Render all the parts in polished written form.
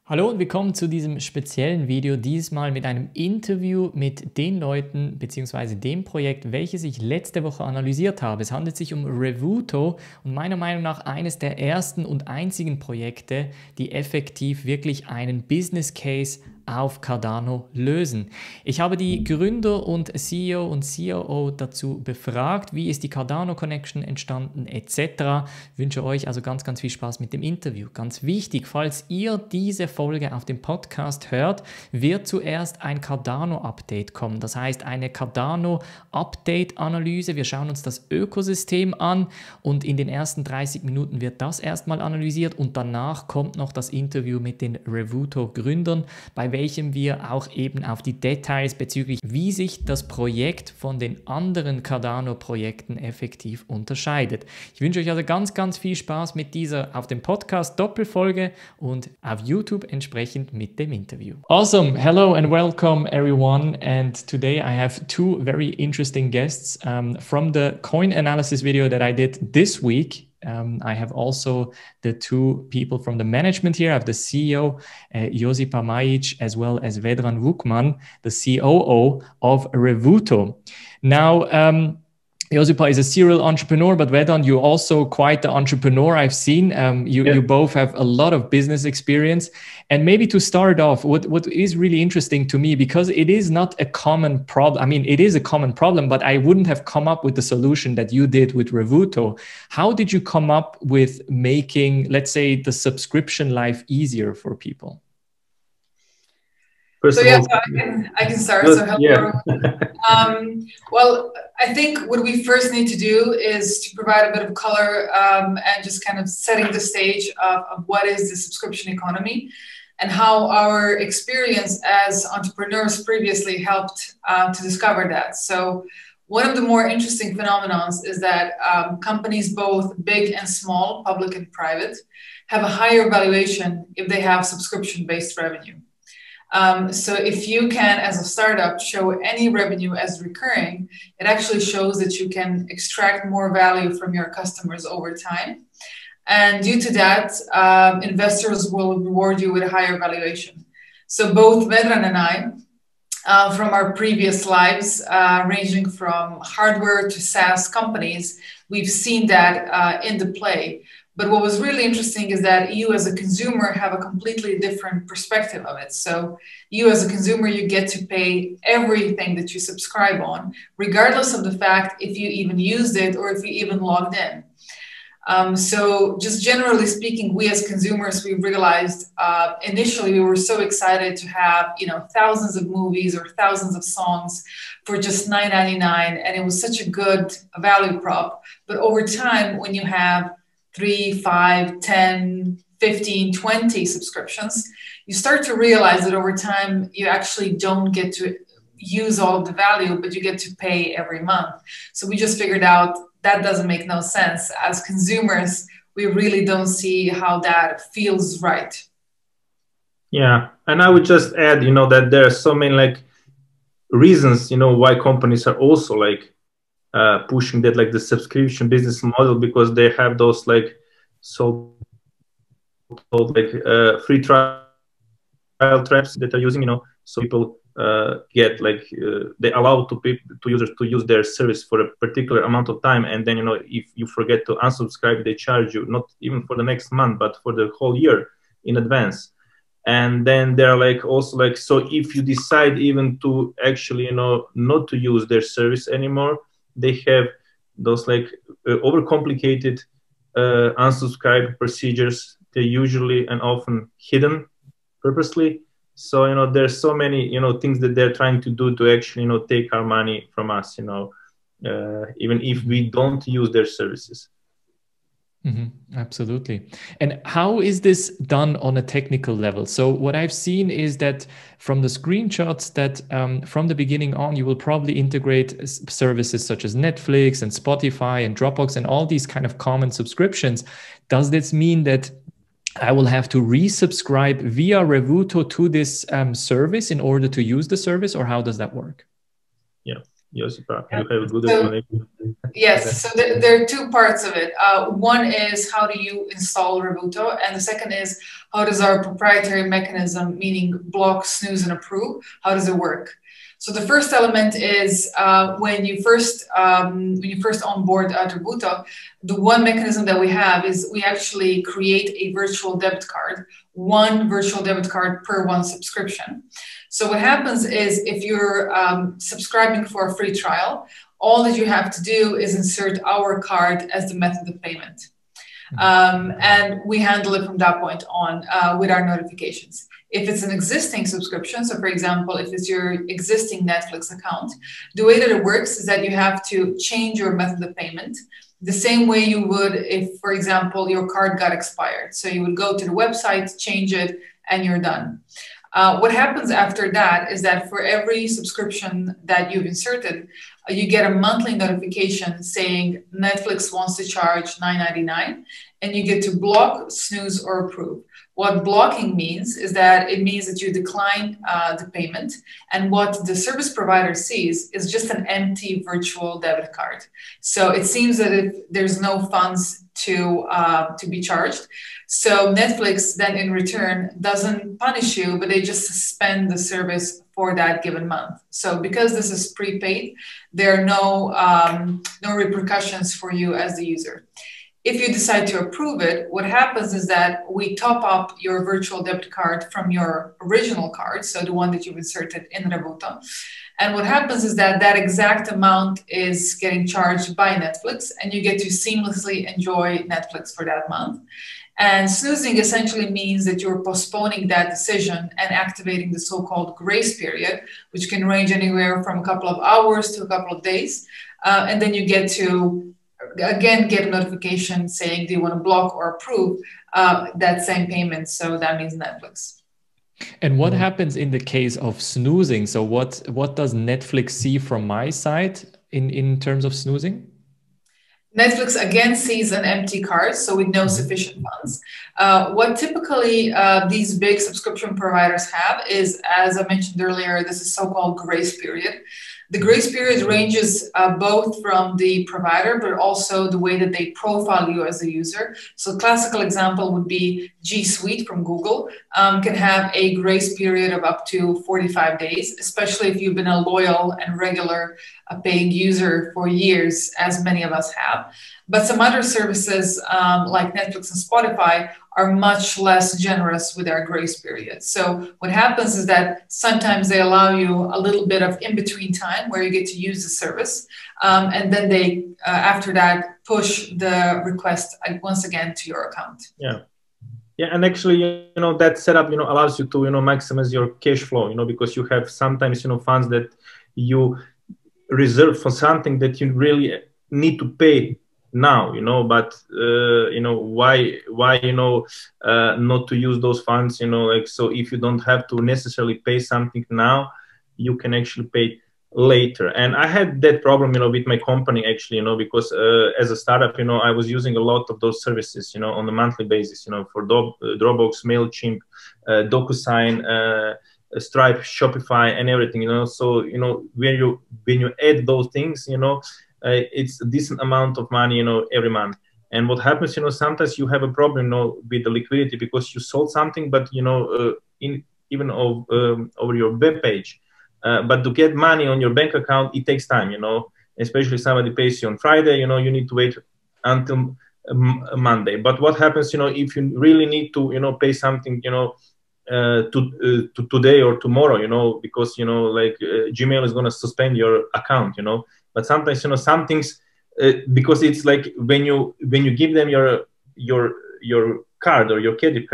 Hallo und willkommen zu diesem speziellen Video, diesmal mit einem Interview mit den Leuten bzw. dem Projekt, welches ich letzte Woche analysiert habe. Es handelt sich um Revuto und meiner Meinung nach eines der ersten und einzigen Projekte, die effektiv wirklich einen Business Case auf Cardano lösen. Ich habe die Gründer und CEO und COO dazu befragt, wie ist die Cardano Connection entstanden etc. Ich wünsche euch also ganz viel Spaß mit dem Interview. Ganz wichtig, falls ihr diese Folge auf dem Podcast hört, wird zuerst ein Cardano-Update kommen. Das heißt eine Cardano-Update-Analyse. Wir schauen uns das Ökosystem an und in den ersten 30 Minuten wird das erstmal analysiert und danach kommt noch das Interview mit den Revuto Gründern, bei welchem wir auch eben auf die Details bezüglich, wie sich das Projekt von den anderen Cardano-Projekten effektiv unterscheidet. Ich wünsche euch also ganz viel Spaß mit dieser auf dem Podcast Doppelfolge und auf YouTube entsprechend mit dem Interview. Awesome. Hello and welcome everyone. And today I have two very interesting guests from the coin analysis video that I did this week. I have also the two people from the management here. I have the CEO, Josipa Majic, as well as Vedran Vukman, the COO of Revuto. Now, Josipa is a serial entrepreneur, but Vedran, you're also quite the entrepreneur I've seen. You both have a lot of business experience. And maybe to start off, what is really interesting to me, because it is not a common problem. I mean, it is a common problem, but I wouldn't have come up with the solution that you did with Revuto. How did you come up with making, let's say, the subscription life easier for people? So I can start. So hello. Well, I think what we first need to do is to provide a bit of color and just kind of setting the stage of what is the subscription economy and how our experience as entrepreneurs previously helped to discover that. So one of the more interesting phenomena is that companies, both big and small, public and private, have a higher valuation if they have subscription-based revenue. So if you can, as a startup, show any revenue as recurring, it actually shows that you can extract more value from your customers over time. And due to that, investors will reward you with a higher valuation. So both Vedran and I, from our previous lives, ranging from hardware to SaaS companies, we've seen that in the play. But what was really interesting is that you as a consumer have a completely different perspective of it. So you as a consumer, you get to pay everything that you subscribe on, regardless of the fact if you even used it or if you even logged in. So just generally speaking, we as consumers, we realized initially we were so excited to have, thousands of movies or thousands of songs for just $9.99. And it was such a good value prop. But over time, when you have 3, 5, 10, 15, 20 subscriptions, you start to realize that over time, you actually don't get to use all of the value, but you get to pay every month. So we just figured out that doesn't make no sense. As consumers, we really don't see how that feels right. Yeah, and I would just add, that there are so many reasons, why companies are also pushing that the subscription business model, because they have those so-called free trial traps that are using, so people get they allow users to use their service for a particular amount of time, and then if you forget to unsubscribe, they charge you not even for the next month but for the whole year in advance. And then they're also so if you decide even to actually not to use their service anymore, they have those overcomplicated unsubscribe procedures. They're usually and often hidden purposely. So there's so many things that they're trying to do to actually take our money from us, even if we don't use their services. Absolutely. And how is this done on a technical level? So what I've seen is that from the screenshots that from the beginning on, you will probably integrate services such as Netflix and Spotify and Dropbox and all these kind of common subscriptions. Does this mean that I will have to resubscribe via Revuto to this service in order to use the service, or how does that work? Yeah. Josipa, you have a good explanation. Yes, so there are two parts of it. One is how do you install Revuto, and the second is how does our proprietary mechanism, meaning block, snooze, and approve, how does it work? So the first element is when you first onboard Revuto, the one mechanism that we have is we actually create a virtual debit card, one virtual debit card per one subscription. So what happens is if you're subscribing for a free trial, all that you have to do is insert our card as the method of payment. And we handle it from that point on with our notifications. If it's an existing subscription, so for example, if it's your existing Netflix account, the way that it works is that you have to change your method of payment the same way you would if, for example, your card got expired. So you would go to the website, change it, and you're done. What happens after that is that for every subscription that you've inserted, you get a monthly notification saying Netflix wants to charge $9.99, and you get to block, snooze, or approve. What blocking means is that it means that you decline the payment, and what the service provider sees is just an empty virtual debit card. So it seems that there's no funds to be charged. So Netflix then in return doesn't punish you, but they just suspend the service for that given month. So because this is prepaid, there are no repercussions for you as the user. If you decide to approve it, what happens is that we top up your virtual debit card from your original card, so the one that you've inserted in Revuto. And what happens is that that exact amount is getting charged by Netflix, and you get to seamlessly enjoy Netflix for that month. And snoozing essentially means that you're postponing that decision and activating the so-called grace period, which can range anywhere from a couple of hours to a couple of days. And then you get to again get a notification saying, do you want to block or approve that same payment? So that means Netflix. And what happens in the case of snoozing? So what does Netflix see from my side in terms of snoozing? Netflix again sees an empty card, so with no sufficient funds. What typically these big subscription providers have is, as I mentioned earlier, this is so-called grace period. The grace period ranges both from the provider, but also the way that they profile you as a user. So a classical example would be G Suite from Google can have a grace period of up to 45 days, especially if you've been a loyal and regular paying user for years, as many of us have. But some other services like Netflix and Spotify are much less generous with their grace period. So what happens is that sometimes they allow you a little bit of in-between time where you get to use the service. And then they, after that, push the request once again to your account. Yeah. Yeah, and actually, that setup, allows you to, maximize your cash flow, because you have sometimes, funds that you reserve for something that you really need to pay now, but why not to use those funds, so if you don't have to necessarily pay something now, you can actually pay later. And I had that problem, with my company actually, because as a startup, I was using a lot of those services, on a monthly basis, for Dropbox, MailChimp, DocuSign, Stripe, Shopify, and everything, so when you add those things, it's a decent amount of money, every month. And what happens, sometimes you have a problem, with the liquidity because you sold something, but even over your web page. But to get money on your bank account, it takes time, especially somebody pays you on Friday, you need to wait until Monday. But what happens, if you really need to, pay something, to today or tomorrow, because, Gmail is going to suspend your account, but sometimes, some things, because it's like when you give them your card or your credit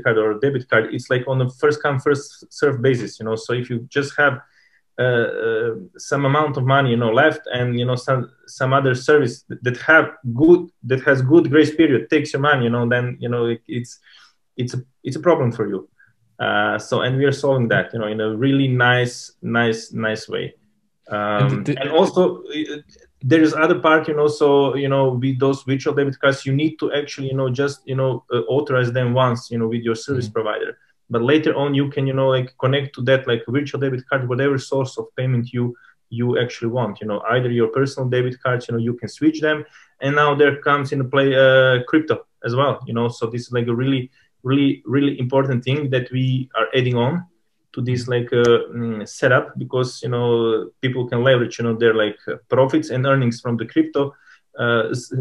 card or debit card, it's like on a first come first serve basis, so if you just have some amount of money, left, and some other service that has good grace period takes your money, then it's a problem for you. And we are solving that, in a really nice way. And also there is other part, so, with those virtual debit cards, you need to actually, just, authorize them once, with your service provider. But later on, you can, connect to that, like virtual debit card, whatever source of payment you actually want, either your personal debit cards, you can switch them. And now there comes into play Krypto as well, so this is like a really really important thing that we are adding on to this like setup, because people can leverage their like profits and earnings from the crypto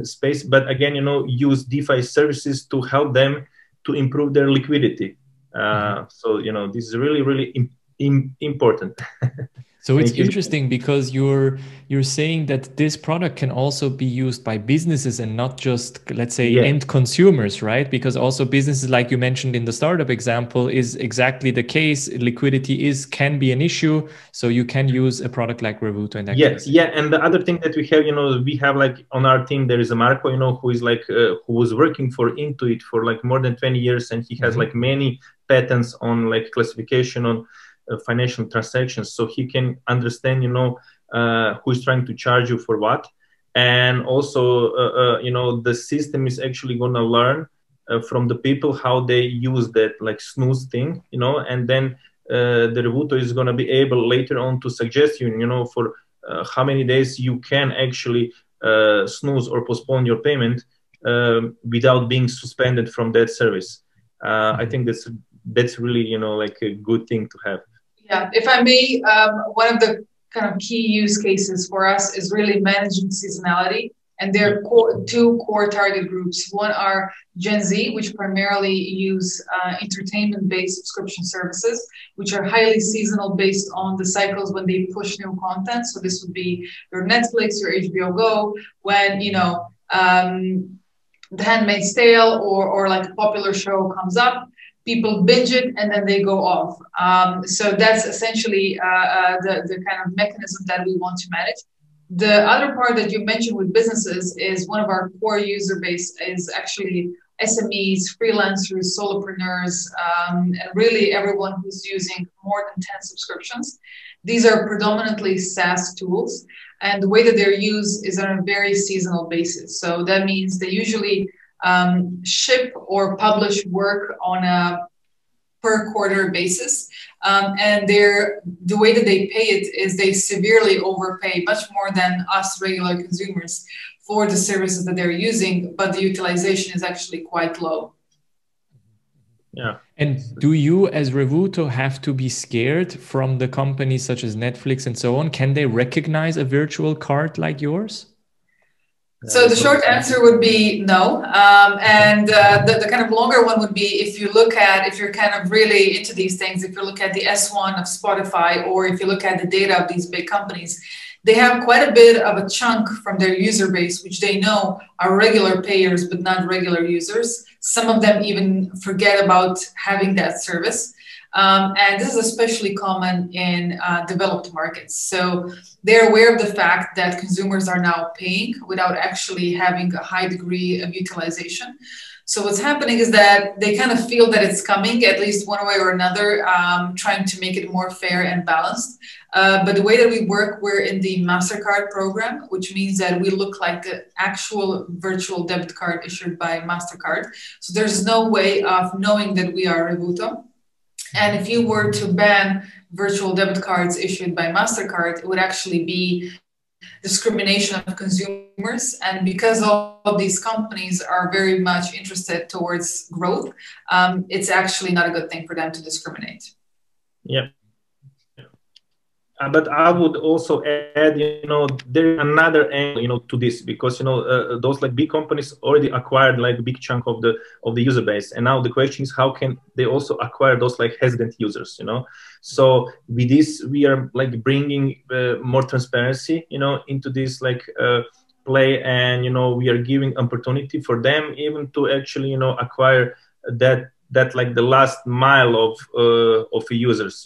space, but again use DeFi services to help them to improve their liquidity. So this is really important. So it's interesting because you're saying that this product can also be used by businesses and not just, let's say, end consumers, right? Because also businesses, like you mentioned in the startup example, is exactly the case. Liquidity can be an issue, so you can use a product like Revuto in that case. Yeah, and the other thing that we have like on our team, there is a Marco, who is like who was working for Intuit for like more than 20 years, and he has like many patents on like classification on financial transactions, so he can understand who is trying to charge you for what. And also the system is actually going to learn from the people how they use that like snooze thing, and then the Revuto is going to be able later on to suggest you for how many days you can actually snooze or postpone your payment without being suspended from that service. I think that's really like a good thing to have. Yeah, if I may, one of the kind of key use cases for us is really managing seasonality. And there are two core target groups. One are Gen Z, which primarily use entertainment-based subscription services, which are highly seasonal based on the cycles when they push new content. So this would be your Netflix, your HBO Go, when, The Handmaid's Tale or like a popular show comes up. People binge it and then they go off. So that's essentially the kind of mechanism that we want to manage. The other part that you mentioned with businesses is one of our core user base is actually SMEs, freelancers, solopreneurs, and really everyone who's using more than 10 subscriptions. These are predominantly SaaS tools, and the way that they're used is on a very seasonal basis. So that means they usually ship or publish work on a per quarter basis. And the way that they pay it is they severely overpay, much more than us regular consumers, for the services that they're using, but the utilization is actually quite low. Yeah. And do you as Revuto have to be scared from the companies such as Netflix and so on? Can they recognize a virtual card like yours? So the short answer would be no. And the kind of longer one would be if you're kind of really into these things, if you look at the S1 of Spotify, or if you look at the data of these big companies, they have quite a bit of a chunk from their user base, which they know are regular payers, but not regular users. Some of them even forget about having that service. And this is especially common in developed markets. So they're aware of the fact that consumers are now paying without actually having a high degree of utilization. So what's happening is that they kind of feel that it's coming, at least one way or another, trying to make it more fair and balanced. But the way that we work, we're in the MasterCard program, which means that we look like the actual virtual debit card issued by MasterCard. So there's no way of knowing that we are Revuto. And if you were to ban virtual debit cards issued by MasterCard, it would actually be discrimination of consumers. And because all of these companies are very much interested towards growth, it's actually not a good thing for them to discriminate. Yeah. But I would also add, there's another angle, to this, because those like big companies already acquired like a big chunk of the user base, and now the question is how can they also acquire those like hesitant users, So with this, we are like bringing more transparency, into this like play, and we are giving opportunity for them even to actually acquire that like the last mile of users,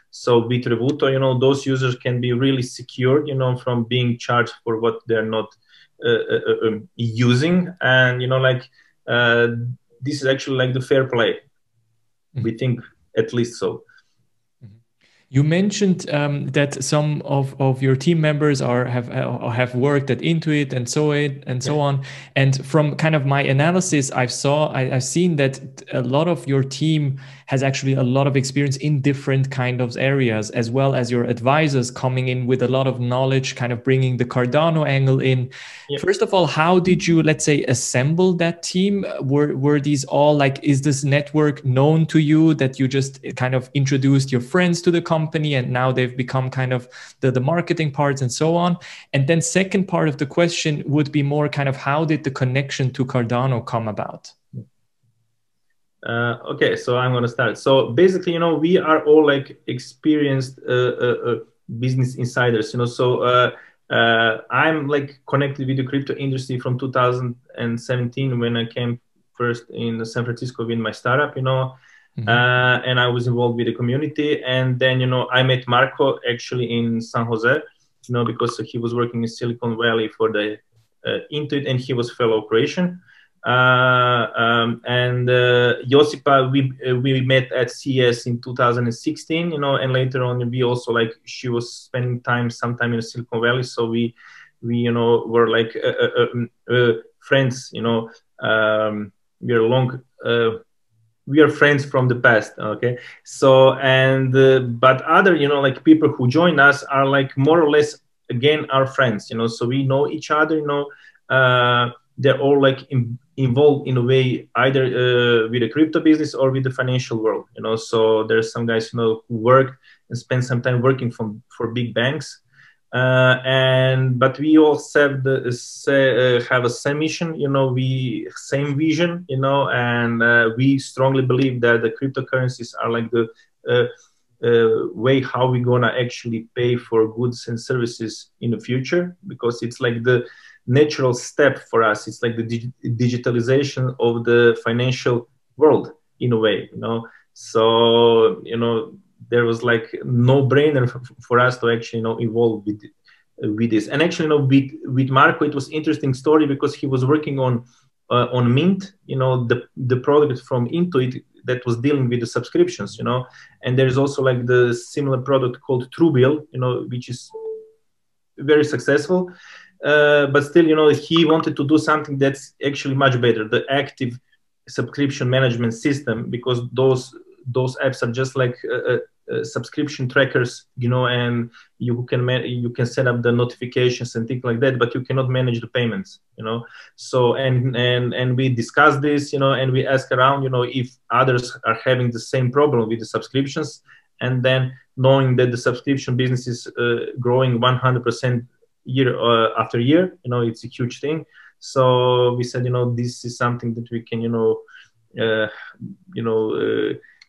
So with Revuto, those users can be really secured, from being charged for what they're not using. And, this is actually like the fair play. We think at least so. You mentioned that some of your team members have worked at Intuit and so on. And from kind of my analysis, I've seen that a lot of your team has actually a lot of experience in different kind of areas, as well as your advisors coming in with a lot of knowledge, kind of bringing the Cardano angle in. Yep. First of all, how did you, let's say, assemble that team? Were these all like, is this network known to you that you just kind of introduced your friends to the company and now they've become kind of the marketing parts and so on? And then second part of the question would be more kind of how did the connection to Cardano come about? Okay, so I'm going to start. So basically, you know, we are all like experienced business insiders, you know, so I'm like connected with the crypto industry from 2017 when I came first in San Francisco with my startup, you know, and I was involved with the community. And then, you know, I met Marco actually in San Jose, you know, because he was working in Silicon Valley for the Intuit and he was fellow Croatian. And Josipa, we met at CES in 2016, you know, and later on we also like, she was spending sometime in Silicon Valley. So we you know, were like friends, you know, we are friends from the past. Okay. So, and, but other, you know, like people who join us are like more or less, again, our friends, you know, so we know each other, you know, they're all like involved in a way, either with the crypto business or with the financial world, you know. So there's some guys, you know, who work and spend some time working for big banks, but we all have have a same mission, you know, same vision, you know, and we strongly believe that the cryptocurrencies are like the way how we're gonna actually pay for goods and services in the future, because it's like the natural step for us. It's like the digitalization of the financial world in a way, you know. So, you know, there was like no brainer for us to actually, you know, involve with this. And actually, you know, with Marco, it was interesting story because he was working on Mint, you know, the product from Intuit that was dealing with the subscriptions, you know. And there's also like the similar product called Truebill, you know, which is very successful. But still, you know, he wanted to do something that's actually much better, the active subscription management system, because those apps are just like subscription trackers, you know, and you can set up the notifications and things like that, but you cannot manage the payments, you know. So and we discussed this, you know, and we asked around, you know, if others are having the same problem with the subscriptions, and then knowing that the subscription business is growing 100% year after year, you know, it's a huge thing. So we said, you know, this is something that we can, you know,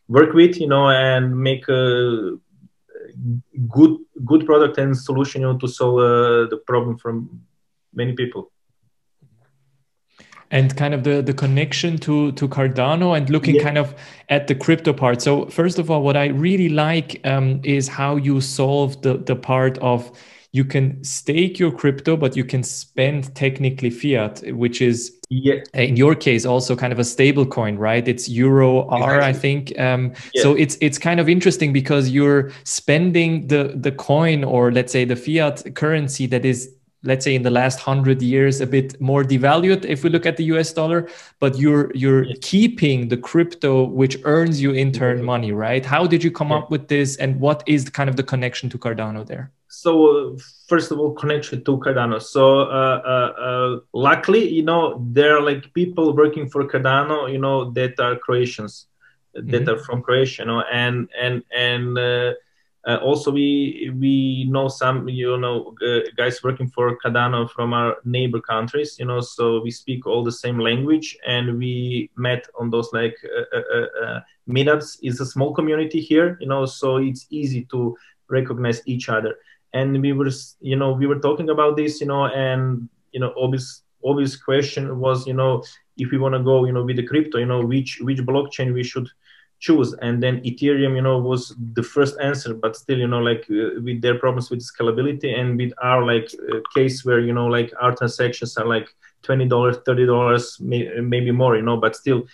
work with, you know, and make a good product and solution, you know, to solve the problem from many people. And kind of the connection to Cardano and looking kind of at the crypto part. So first of all, what I really like is how you solve the part of you can stake your crypto, but you can spend technically fiat, which is in your case also kind of a stable coin, right? It's Euro R, I think. So it's kind of interesting because you're spending the coin, or let's say the fiat currency that is, let's say in the last 100 years, a bit more devalued if we look at the US dollar, but you're keeping the crypto, which earns you in turn money, right? How did you come up with this, and what is kind of the connection to Cardano there? So first of all, connection to Cardano. So luckily, you know, there are like people working for Cardano, you know, that are Croatians, that are from Croatia, you know, and also we know some, you know, guys working for Cardano from our neighbor countries, you know, so we speak all the same language, and we met on those like meetups. It's a small community here, you know, so it's easy to recognize each other. And we were, you know, we were talking about this, you know, and, you know, obvious question was, you know, if we want to go, you know, with the crypto, you know, which blockchain we should choose. And then Ethereum, you know, was the first answer, but still, you know, like with their problems with scalability, and with our like case where, you know, like our transactions are like $20, $30, maybe more, you know, but still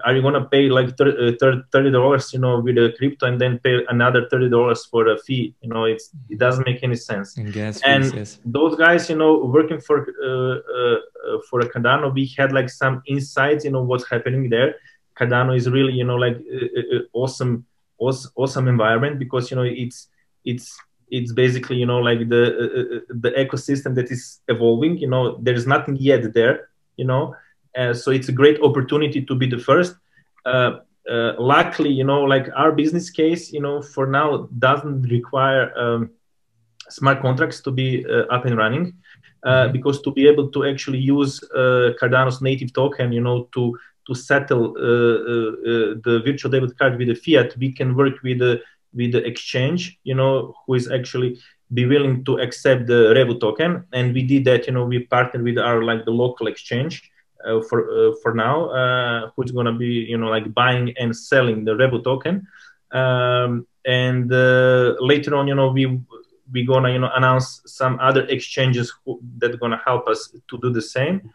are you gonna pay like $30, you know, with a crypto, and then pay another $30 for a fee? You know, it doesn't make any sense. And gas fees, and yes. Those guys, you know, working for a Cardano, we had like some insights, you know, what's happening there. Cardano is really, you know, like awesome environment, because, you know, it's basically, you know, like the ecosystem that is evolving. You know, there's nothing yet there, you know. So it's a great opportunity to be the first. Luckily, you know, like our business case, you know, for now doesn't require smart contracts to be up and running, because to be able to actually use Cardano's native token, you know, to settle the virtual debit card with the fiat, we can work with the exchange, you know, who is actually be willing to accept the Revuto token. And we did that, you know, we partnered with our like the local exchange for now, who's going to be, you know, like buying and selling the Revuto token. And later on, you know, we're going to, you know, announce some other exchanges that are going to help us to do the same.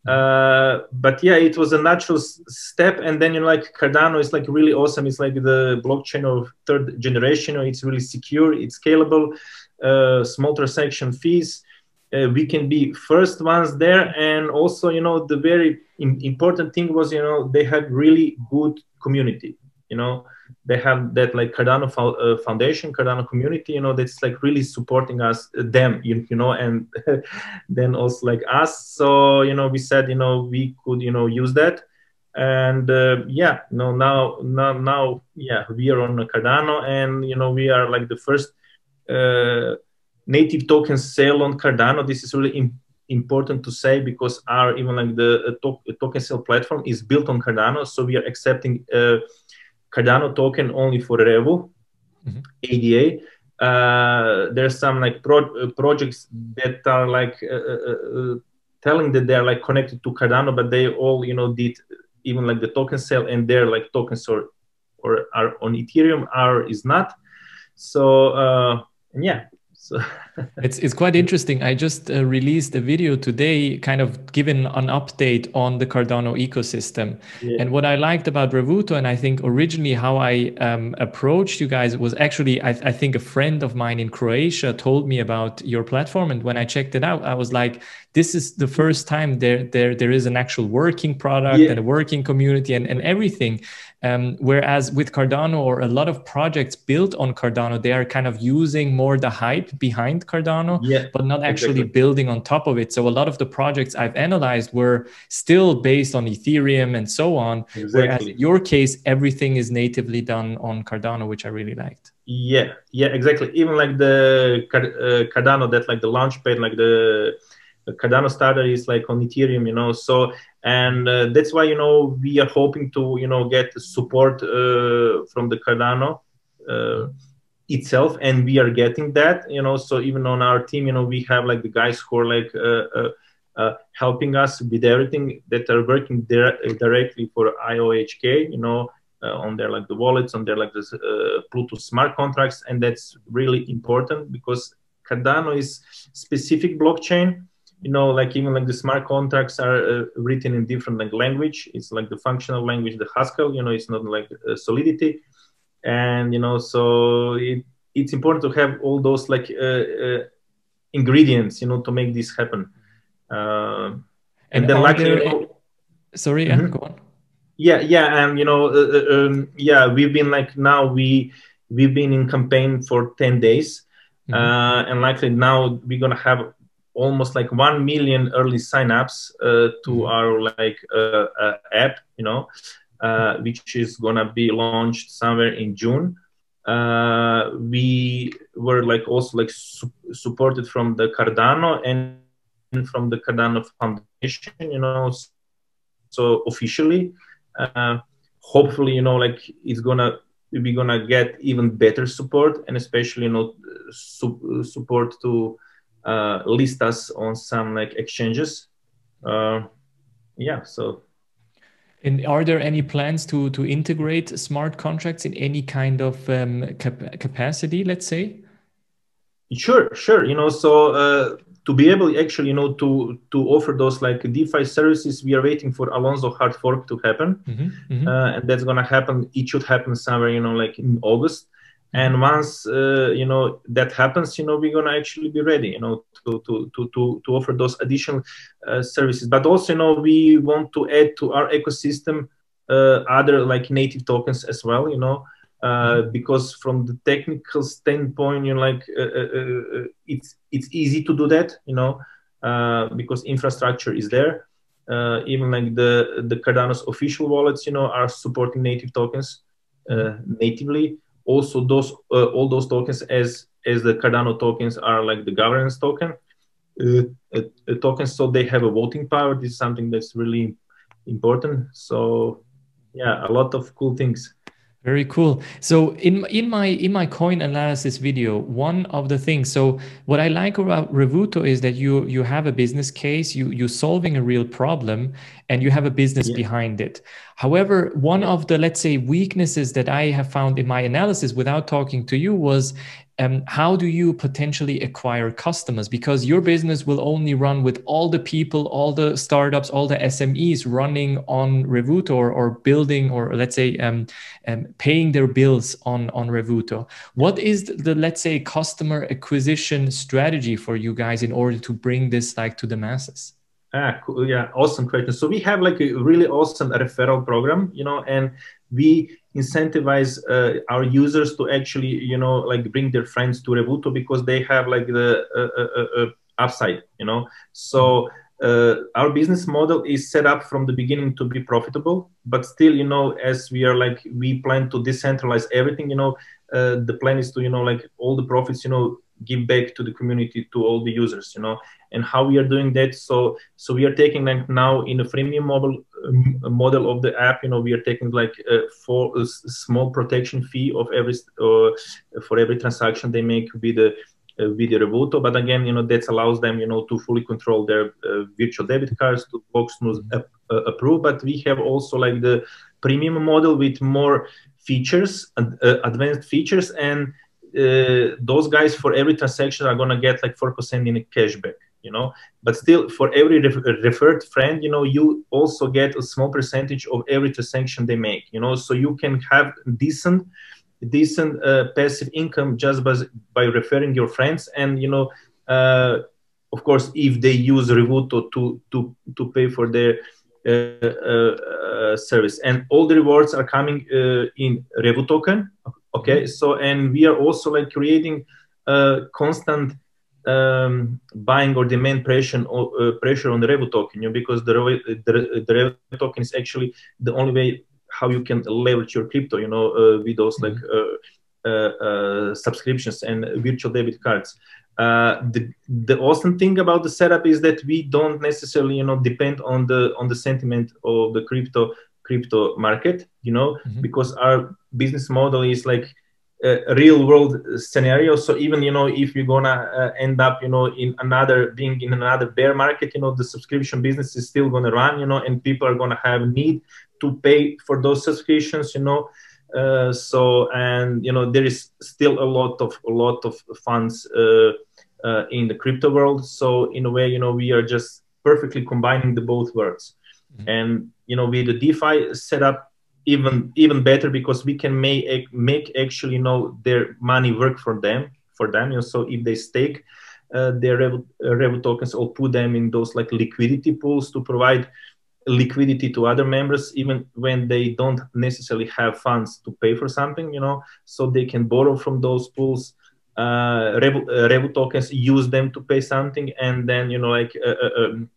But yeah, it was a natural step. And then, you know, like Cardano is like really awesome. It's like the blockchain of third generation. It's really secure. It's scalable, small transaction fees. We can be first ones there. And also, you know, the very important thing was, you know, they had really good community. You know, they have that like Cardano Foundation, Cardano community, you know, that's like really supporting us, them, you know, and then also like us. So, you know, we said, you know, we could, you know, use that. And yeah, no, now, yeah, we are on Cardano, and, you know, we are like the first native token sale on Cardano. This is really important to say, because our even like the token sale platform is built on Cardano. So we are accepting Cardano token only for Revu, ADA. There's some like projects that are like telling that they're like connected to Cardano, but they all, you know, did even like the token sale, and their like tokens or are on Ethereum, our is not. So yeah. So it's quite interesting. I just released a video today, kind of giving an update on the Cardano ecosystem. Yeah. And what I liked about Revuto, and I think originally how I approached you guys was actually, I think a friend of mine in Croatia told me about your platform. And when I checked it out, I was like, this is the first time there is an actual working product, yeah, and a working community and everything. Whereas with Cardano, or a lot of projects built on Cardano, they are kind of using more the hype behind Cardano, yeah, but not actually building on top of it. So a lot of the projects I've analyzed were still based on Ethereum and so on. Whereas in your case, everything is natively done on Cardano, which I really liked. Yeah, exactly. Even like the Cardano, that like the launchpad, like the Cardano starter is like on Ethereum, you know. So, and that's why, you know, we are hoping to, you know, get support from the Cardano itself, and we are getting that, you know. So even on our team, you know, we have like the guys who are like helping us with everything, that are working directly for IOHK, you know, on their like the wallets, on their like the Pluto smart contracts. And that's really important, because Cardano is specific blockchain. You know, like even like the smart contracts are written in different like language. It's like the functional language, the Haskell, you know, it's not like Solidity. And, you know, so it's important to have all those like ingredients, you know, to make this happen. And then luckily, sorry, yeah, go on. Yeah. And, you know, yeah, we've been like, now we've been in campaign for 10 days. And likely now we're going to have almost like 1 million early signups to our like app, you know, which is gonna be launched somewhere in June. We were like also like supported from the Cardano and from the Cardano Foundation, you know. So officially, hopefully, you know, like we're gonna get even better support, and especially, you know, support to list us on some like exchanges. Yeah, so. And are there any plans to integrate smart contracts in any kind of capacity, let's say? Sure. You know, so to be able actually, to offer those like DeFi services, we are waiting for Alonso hard fork to happen, and that's gonna happen. It should happen somewhere, like in August. And once that happens, we're gonna actually be ready, to offer those additional services. But also, we want to add to our ecosystem other like native tokens as well, because from the technical standpoint, it's easy to do that, because infrastructure is there. Even like the Cardano's official wallets, are supporting native tokens natively. Also, all those tokens, as the Cardano tokens, are like the governance token tokens, so they have a voting power. This is something that's really important. So, yeah, a lot of cool things. Very cool. So in my coin analysis video, one of the things, so what I like about Revuto is that you have a business case, you're solving a real problem, and you have a business behind it. However, one of the, let's say, weaknesses that I have found in my analysis without talking to you was how do you potentially acquire customers? Because your business will only run with all the people, all the startups, all the SMEs running on Revuto or building, or let's say paying their bills on Revuto. What is the, let's say, customer acquisition strategy for you guys in order to bring this like to the masses? Cool. Yeah, awesome question. So we have like a really awesome referral program, and we incentivize our users to actually, like bring their friends to Revuto, because they have like the upside, So our business model is set up from the beginning to be profitable, but still, as we plan to decentralize everything, the plan is to, like all the profits, give back to the community, to all the users, and how we are doing that. So we are taking like now in a freemium model of the app, we are taking like for a small protection fee of for every transaction they make with the Revuto. But again, that allows them, to fully control their virtual debit cards, to box approve. But we have also like the premium model with more features, advanced features, and those guys for every transaction are gonna get like 4% in a cashback, but still for every referred friend, you also get a small percentage of every transaction they make, so you can have decent passive income just by referring your friends. And of course, if they use Revuto to pay for their service, and all the rewards are coming in Revuto token. Okay, so, and we are also like creating constant buying or demand pressure on the Revuto token, because the Revuto token is actually the only way how you can leverage your crypto, with those like subscriptions and virtual debit cards. The awesome thing about the setup is that we don't necessarily, depend on the sentiment of the crypto market, because our business model is like a real world scenario. So even, if you're gonna end up, in another bear market, the subscription business is still gonna run, and people are gonna have need to pay for those subscriptions, so, and there is still a lot of funds in the crypto world. So in a way, we are just perfectly combining the both worlds. And with the DeFi setup, even better, because we can make actually their money work for them. So if they stake their Revuto tokens, or put them in those like liquidity pools to provide liquidity to other members, even when they don't necessarily have funds to pay for something, so they can borrow from those pools Revuto tokens, use them to pay something, and then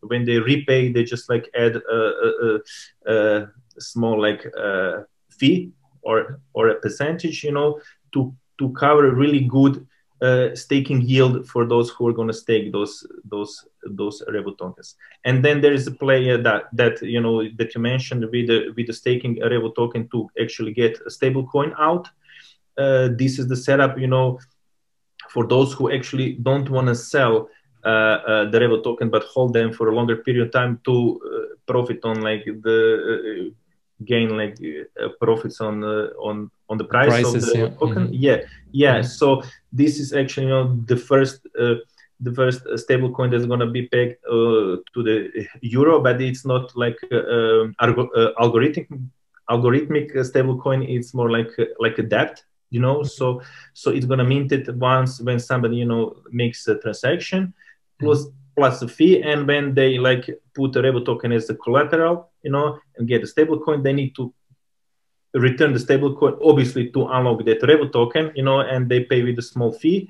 when they repay, they just like add a small like fee or a percentage, to cover a really good staking yield for those who are going to stake those Revuto tokens. And then there is a player that you mentioned with the staking a Revuto token to actually get a stable coin out. This is the setup, for those who actually don't want to sell the Revuto token, but hold them for a longer period of time to profit on like the gain like profits on the prices of the token. So this is actually the the first stable coin that's going to be pegged to the euro, but it's not like algorithmic stable coin. It's more like a debt, you know. So it's going to mint it once when somebody, you know, makes a transaction, plus a fee. And when they like put a Revo token as the collateral, you know, and get a stable coin, they need to return the stable coin, obviously, to unlock that Revo token, you know, and they pay with a small fee.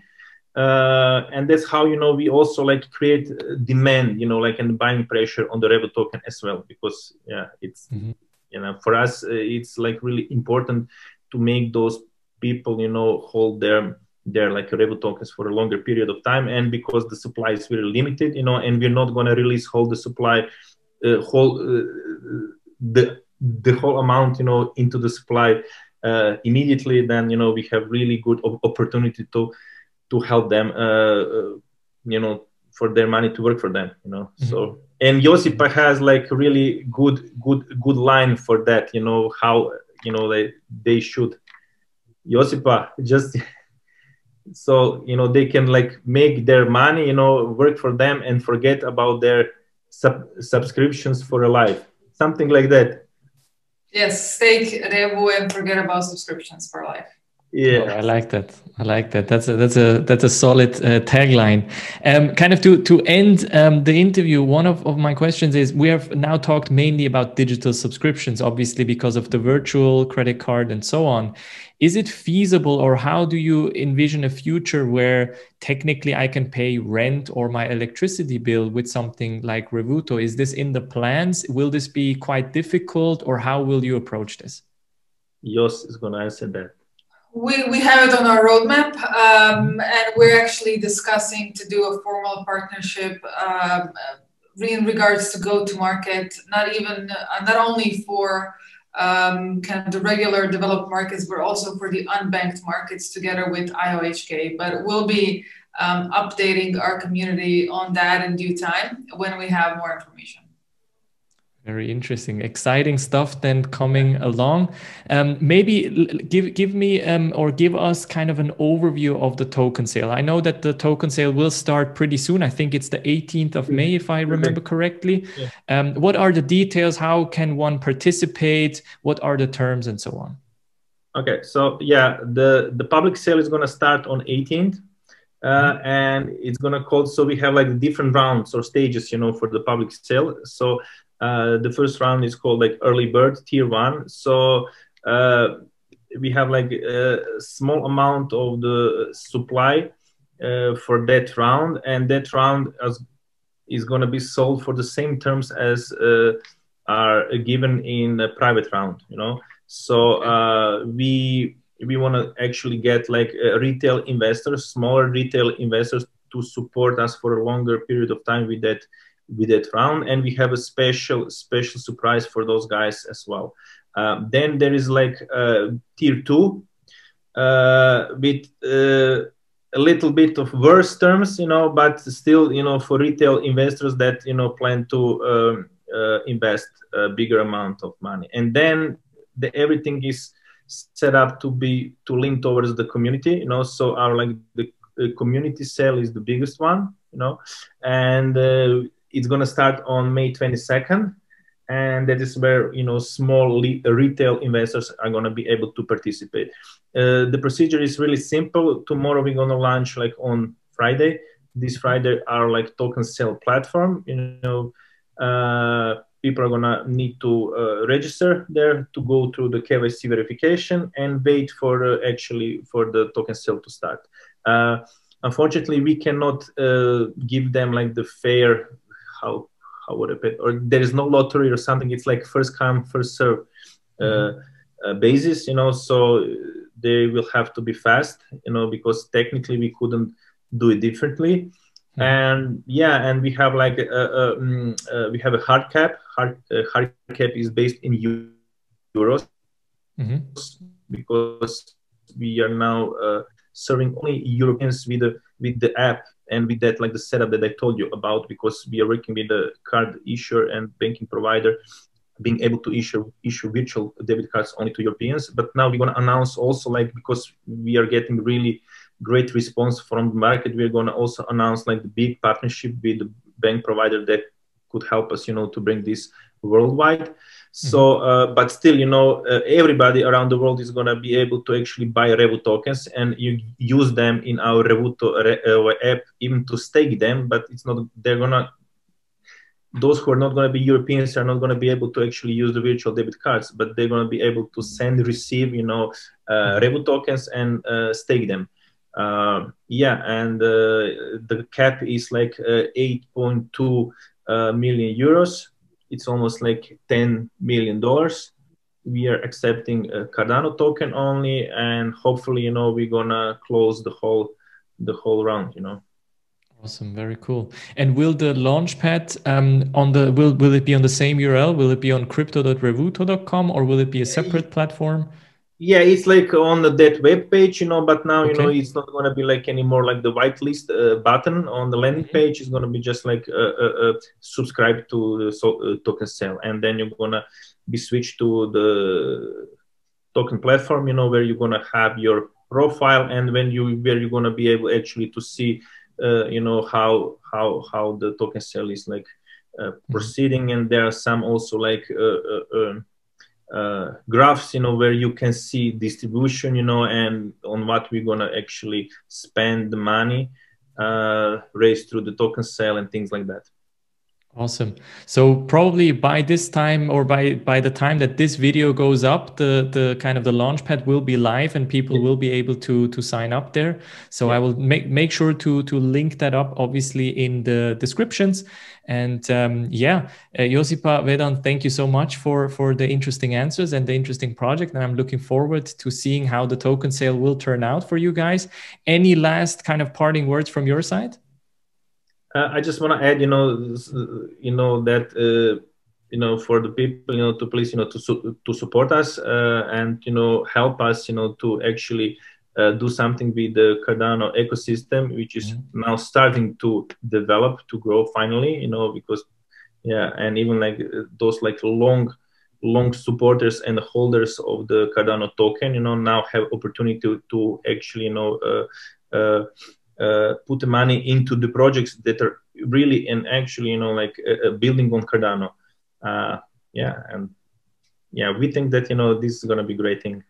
And that's how, you know, we also like create demand, you know, like, and buying pressure on the Revo token as well, because yeah, it's you know, for us it's like really important to make those people, you know, hold their like Revo tokens for a longer period of time. And because the supply is very limited, you know, and we're not going to release all the supply, the whole amount, you know, into the supply immediately, then, you know, we have really good opportunity to help them, you know, for their money to work for them, you know. So, and Josipa has like really good line for that, you know, how, you know, they should, Josipa, just so, you know, they can like make their money, you know, work for them and forget about their subscriptions for a life, something like that. Yes, stake Revo and forget about subscriptions for life. Yeah, oh, I like that. I like that. That's a solid tagline. Kind of to end the interview, one of my questions is, we have now talked mainly about digital subscriptions, obviously because of the virtual credit card and so on. Is it feasible, or how do you envision a future where technically I can pay rent or my electricity bill with something like Revuto? Is this in the plans? Will this be quite difficult, or how will you approach this? Jos is going to answer that. We have it on our roadmap, and we're actually discussing to do a formal partnership in regards to go-to-market, not only for kind of the regular developed markets, but also for the unbanked markets together with IOHK. But we'll be updating our community on that in due time when we have more information. Very interesting, exciting stuff then coming along. Maybe give me or give us kind of an overview of the token sale. I know that the token sale will start pretty soon. I think it's the 18th of May, if I remember correctly. Yeah. What are the details? How can one participate? What are the terms and so on? Okay, so yeah, the public sale is going to start on 18th. And it's going to call, so we have like different rounds or stages, you know, for the public sale. So the first round is called like early bird tier 1. So we have like a small amount of the supply for that round, and that round is going to be sold for the same terms as are given in a private round, you know. So we want to actually get like retail investors, smaller retail investors, to support us for a longer period of time with that round, and we have a special surprise for those guys as well. Then there is like tier 2 with a little bit of worse terms, you know, but still, you know, for retail investors that, you know, plan to invest a bigger amount of money. And then everything is set up to lean towards the community, you know. So our like the community sale is the biggest one, you know, and it's going to start on May 22nd, and that is where, you know, small retail investors are going to be able to participate. The procedure is really simple. Tomorrow we're going to launch like on Friday. This Friday our like token sale platform, you know. People are going to need to register there to go through the KYC verification and wait for actually for the token sale to start. Unfortunately, we cannot give them like the fair, how would I put it? Or there is no lottery or something. It's like first come, first serve basis, you know. So they will have to be fast, you know, because technically we couldn't do it differently. And yeah, and we have like we have a hard cap. Hard cap is based in euros because we are now serving only Europeans with the app and with that like the setup that I told you about, because we are working with the card issuer and banking provider, being able to issue virtual debit cards only to Europeans. But now we're going to announce also, like, because we are getting really great response from the market. We're going to also announce like the big partnership with the bank provider that could help us, to bring this worldwide. So, but still, everybody around the world is going to be able to actually buy Revuto tokens, and you use them in our Revuto app, even to stake them. But it's not, those who are not going to be Europeans are not going to be able to actually use the virtual debit cards, but they're going to be able to send, receive, Revuto tokens and stake them. And the cap is like 8.2 million euros. It's almost like $10 million. We are accepting a Cardano token only, and hopefully, we're gonna close the whole round. Awesome, very cool. And will the launchpad will it be on the same URL? Will it be on crypto.revuto.com, or will it be a separate platform? Yeah, it's like on that web page, but now, it's not going to be like anymore like the whitelist button on the landing page. It's going to be just like subscribe to the token sale. And then you're going to be switched to the token platform, where you're going to have your profile, and where you're going to be able actually to see, how the token sale is like proceeding. And there are some also like graphs, where you can see distribution, and on what we're gonna actually spend the money raised through the token sale and things like that. Awesome. So probably by this time, or by the time that this video goes up, the kind of the launchpad will be live, and people will be able to sign up there. So I will make sure to link that up, obviously, in the descriptions. And Josipa, Vedant, thank you so much for the interesting answers and the interesting project. And I'm looking forward to seeing how the token sale will turn out for you guys. Any last kind of parting words from your side? I just want to add, that for the people, to please, to support us and help us, to actually do something with the Cardano ecosystem, which is now starting to develop, to grow finally, because and even like those like long supporters and holders of the Cardano token, now have opportunity to actually, put the money into the projects that are really and actually, building on Cardano. We think that, this is going to be a great thing.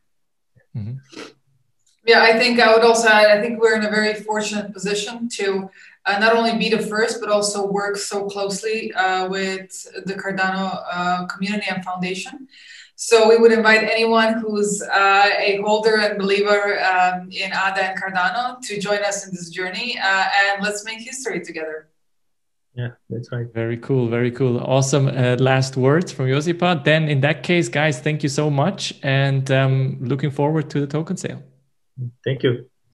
Yeah, I think I would also add, I think we're in a very fortunate position to not only be the first, but also work so closely with the Cardano community and foundation. So we would invite anyone who's a holder and believer in ADA and Cardano to join us in this journey, and let's make history together. Yeah, that's right. Very cool, very cool. Awesome last words from Josipa. Then in that case, guys, thank you so much, and looking forward to the token sale. Thank you.